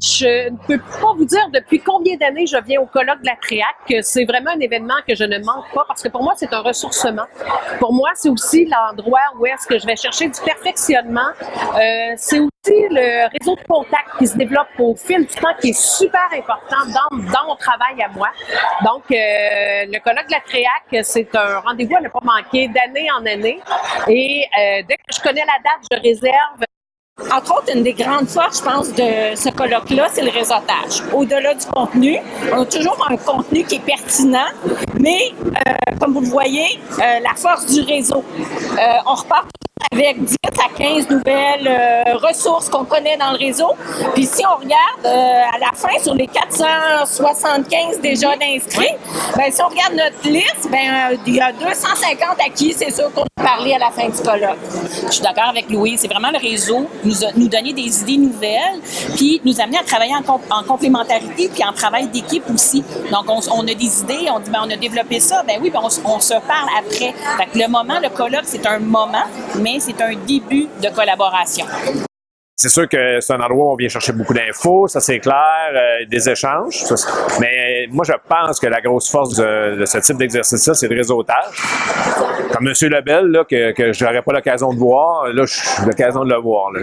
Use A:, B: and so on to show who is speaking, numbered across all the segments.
A: Je ne peux pas vous dire depuis combien d'années je viens au colloque de la TREAC. C'est vraiment un événement que je ne manque pas parce que pour moi, c'est un ressourcement. Pour moi, c'est aussi l'endroit où est-ce que je vais chercher du perfectionnement. C'est aussi le réseau de contacts qui se développe au fil du temps qui est super important dans mon travail à moi. Donc, le colloque de la TREAC, c'est un rendez-vous à ne pas manquer d'année en année. Et dès que je connais la date, je réserve.
B: Entre autres, une des grandes forces, je pense, de ce colloque-là, c'est le réseautage. Au-delà du contenu, on a toujours un contenu qui est pertinent, mais comme vous le voyez, la force du réseau. On repart avec 10 à 15 nouvelles ressources qu'on connaît dans le réseau. Puis si on regarde à la fin, sur les 475 déjà d'inscrits, ben, si on regarde notre liste, ben, il y a 250 acquis, c'est sûr qu'on a parlé à la fin du colloque.
C: Je suis d'accord avec Louis, c'est vraiment le réseau, nous donner des idées nouvelles, puis nous amener à travailler en complémentarité, puis en travail d'équipe aussi. Donc, on a des idées, on dit, ben, on a développé ça, ben oui, ben, on se parle après. Fait que le colloque, c'est un moment, mais c'est un début de collaboration.
D: C'est sûr que c'est un endroit où on vient chercher beaucoup d'infos, ça c'est clair, des échanges. Mais moi, je pense que la grosse force de ce type d'exercice-là, c'est le réseautage. Comme M. Lebel, là, que je n'aurais pas l'occasion de voir, là, j'ai l'occasion de le voir. Là,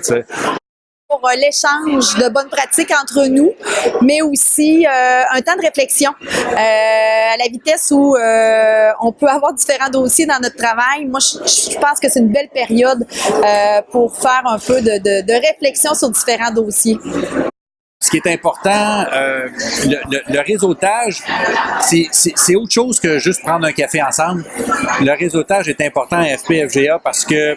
E: pour l'échange de bonnes pratiques entre nous, mais aussi un temps de réflexion à la vitesse où on peut avoir différents dossiers dans notre travail. Moi, je pense que c'est une belle période pour faire un peu de réflexion sur différents dossiers.
F: Ce qui est important, le réseautage, c'est autre chose que juste prendre un café ensemble. Le réseautage est important à FP-FGA parce que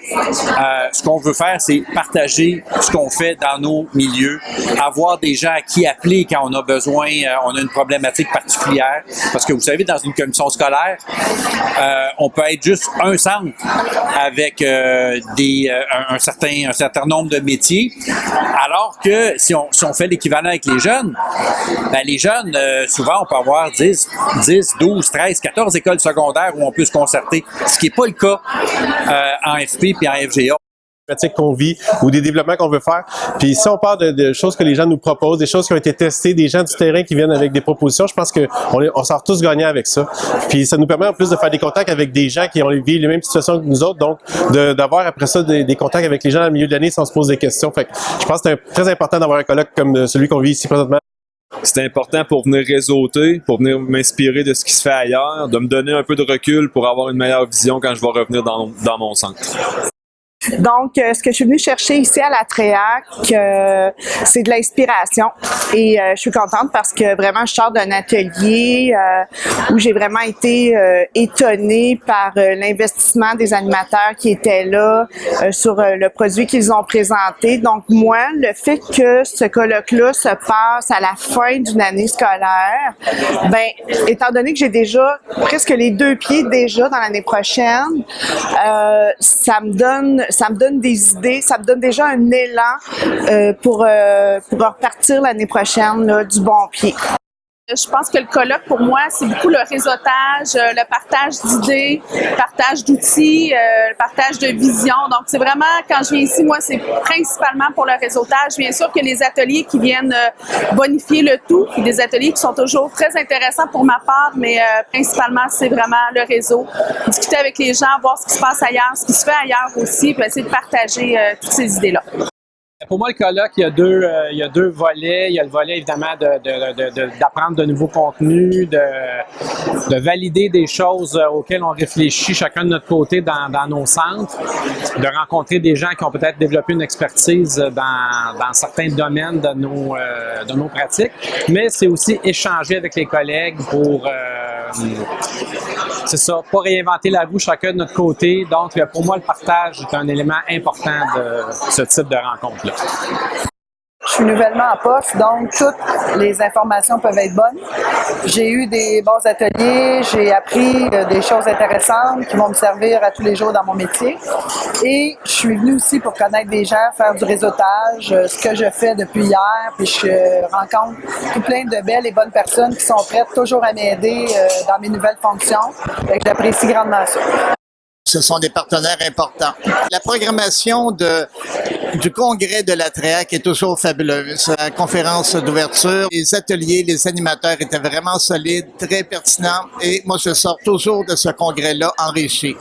F: ce qu'on veut faire, c'est partager ce qu'on fait dans nos milieux, avoir des gens à qui appeler quand on a besoin, on a une problématique particulière. Parce que vous savez, dans une commission scolaire, on peut être juste un centre avec un certain nombre de métiers, alors que si on fait l'équivalent avec les jeunes, ben les jeunes, souvent, on peut avoir 10, 12, 13, 14 écoles secondaires où on peut se concerter, ce qui n'est pas le cas en FP et en FGA.
G: Pratiques qu'on vit ou des développements qu'on veut faire. Puis si on parle de choses que les gens nous proposent, des choses qui ont été testées, des gens du terrain qui viennent avec des propositions, je pense qu'on sort tous gagnants avec ça. Puis ça nous permet en plus de faire des contacts avec des gens qui ont vécu les mêmes situations que nous autres, donc d'avoir après ça des contacts avec les gens dans le milieu de l'année sans se poser des questions. Fait que je pense que c'est très important d'avoir un colloque comme celui qu'on vit ici présentement.
H: C'est important pour venir réseauter, pour venir m'inspirer de ce qui se fait ailleurs, de me donner un peu de recul pour avoir une meilleure vision quand je vais revenir dans mon centre.
I: Donc, ce que je suis venue chercher ici à la TREAC, c'est de l'inspiration. Et je suis contente parce que vraiment, je sors d'un atelier où j'ai vraiment été étonnée par l'investissement des animateurs qui étaient là sur le produit qu'ils ont présenté. Donc, moi, le fait que ce colloque-là se passe à la fin d'une année scolaire, ben, étant donné que j'ai déjà presque les 2 pieds déjà dans l'année prochaine, ça me donne des idées, ça me donne déjà un élan pour repartir l'année prochaine là, du bon pied.
A: Je pense que le colloque, pour moi, c'est beaucoup le réseautage, le partage d'idées, le partage d'outils, le partage de vision. Donc, c'est vraiment, quand je viens ici, moi, c'est principalement pour le réseautage. Bien sûr que les ateliers qui viennent bonifier le tout, puis des ateliers qui sont toujours très intéressants pour ma part, mais principalement, c'est vraiment le réseau. Discuter avec les gens, voir ce qui se passe ailleurs, ce qui se fait ailleurs aussi, puis essayer de partager toutes ces idées-là.
J: Pour moi, le colloque, il y a deux volets. Il y a le volet, évidemment, d'apprendre de nouveaux contenus, de valider des choses auxquelles on réfléchit chacun de notre côté dans nos centres, de rencontrer des gens qui ont peut-être développé une expertise dans certains domaines de nos pratiques. Mais c'est aussi échanger avec les collègues pour, c'est ça, pas réinventer la roue chacun de notre côté. Donc, pour moi, le partage est un élément important de ce type de rencontre-là.
I: Je suis nouvellement en poste, donc toutes les informations peuvent être bonnes. J'ai eu des bons ateliers, j'ai appris des choses intéressantes qui vont me servir à tous les jours dans mon métier. Et je suis venue aussi pour connaître des gens, faire du réseautage, ce que je fais depuis hier, puis je rencontre tout plein de belles et bonnes personnes qui sont prêtes toujours à m'aider dans mes nouvelles fonctions. Fait que j'apprécie grandement ça.
K: Ce sont des partenaires importants. La programmation du congrès de la TREAC est toujours fabuleuse. La conférence d'ouverture, les ateliers, les animateurs étaient vraiment solides, très pertinents et moi je sors toujours de ce congrès-là enrichi.